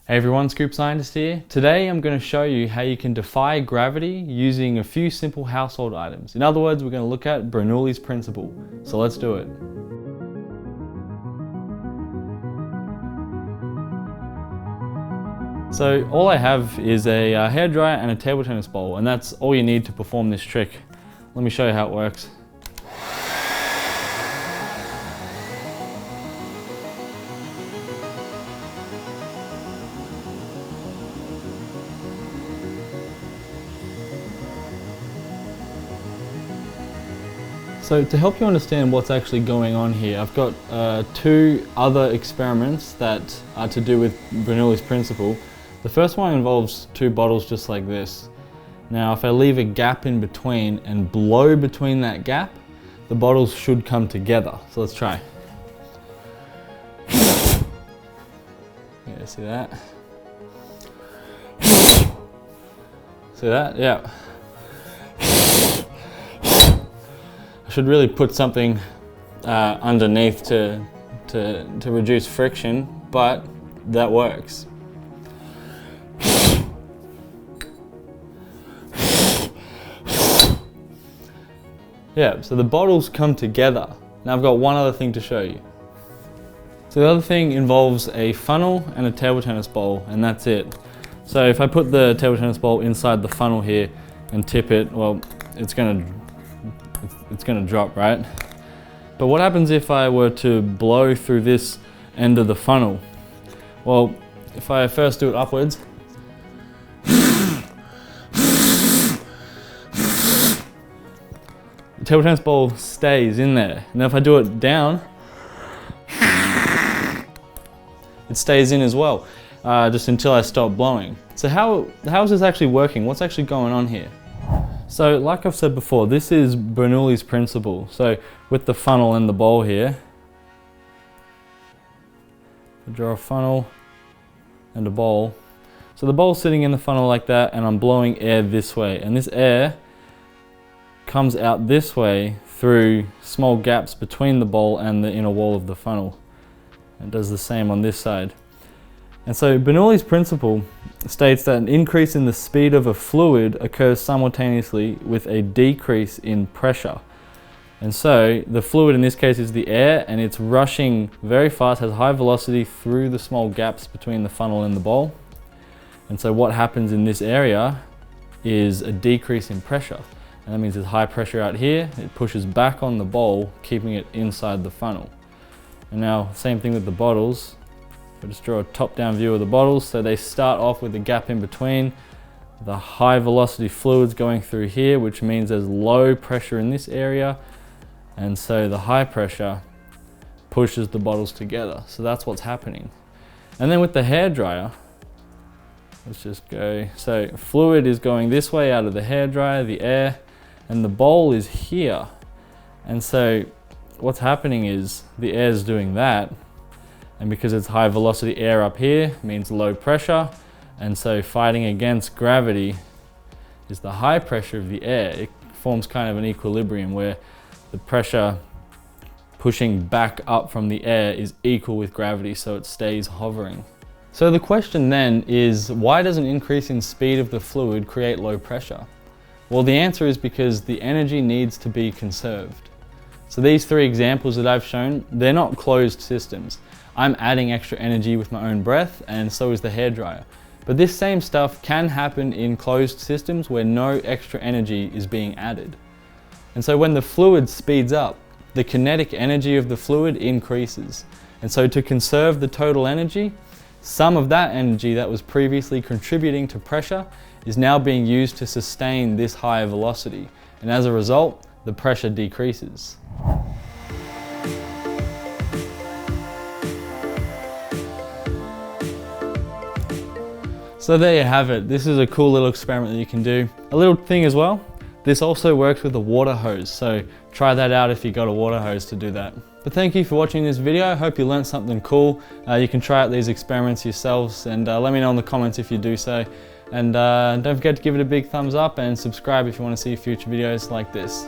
Hey everyone, Scoop Scientist here. Today I'm going to show you how you can defy gravity using a few simple household items. In other words, we're going to look at Bernoulli's principle. So let's do it. So all I have is a hairdryer and a table tennis bowl, and that's all you need to perform this trick. Let me show you how it works. So to help you understand what's actually going on here, I've got two other experiments that are to do with Bernoulli's principle. The first one involves two bottles just like this. Now if I leave a gap in between and blow between that gap, the bottles should come together. So let's try. Yeah, see that? See that? Yeah. Should really put something underneath to reduce friction, but that works. Yeah, so the bottles come together. Now I've got one other thing to show you. So the other thing involves a funnel and a table tennis bowl, and that's it. So if I put the table tennis bowl inside the funnel here and tip it, well, it's gonna drop, right? But what happens if I were to blow through this end of the funnel? Well, if I first do it upwards, the table tennis ball stays in there. And if I do it down, it stays in as well, just until I stop blowing. So how is this actually working? What's actually going on here? So like I've said before, this is Bernoulli's principle. So with the funnel and the bowl here, I draw a funnel and a bowl. So the bowl's sitting in the funnel like that, and I'm blowing air this way. And this air comes out this way through small gaps between the bowl and the inner wall of the funnel. It does the same on this side. And so Bernoulli's principle states that an increase in the speed of a fluid occurs simultaneously with a decrease in pressure. And so the fluid in this case is the air, and it's rushing very fast, has high velocity through the small gaps between the funnel and the bowl. And so what happens in this area is a decrease in pressure. And that means there's high pressure out here, it pushes back on the bowl, keeping it inside the funnel. And now, same thing with the bottles. I'll just draw a top-down view of the bottles. So they start off with a gap in between. The high velocity fluids going through here, which means there's low pressure in this area. And so the high pressure pushes the bottles together. So that's what's happening. And then with the hairdryer, let's just go. So fluid is going this way out of the hairdryer, the air, and the bowl is here. And so what's happening is the air is doing that. And because it's high velocity air up here, means low pressure. And so fighting against gravity is the high pressure of the air. It forms kind of an equilibrium where the pressure pushing back up from the air is equal with gravity, so it stays hovering. So the question then is, why does an increase in speed of the fluid create low pressure? Well, the answer is because the energy needs to be conserved. So these three examples that I've shown, they're not closed systems. I'm adding extra energy with my own breath, and so is the hairdryer. But this same stuff can happen in closed systems where no extra energy is being added. And so when the fluid speeds up, the kinetic energy of the fluid increases. And so to conserve the total energy, some of that energy that was previously contributing to pressure is now being used to sustain this higher velocity. And as a result, the pressure decreases. So there you have it. This is a cool little experiment that you can do. A little thing as well, this also works with a water hose, so try that out if you got a water hose to do that. But thank you for watching this video. I hope you learned something cool. You can try out these experiments yourselves, and let me know in the comments if you do so. And don't forget to give it a big thumbs up and subscribe if you want to see future videos like this.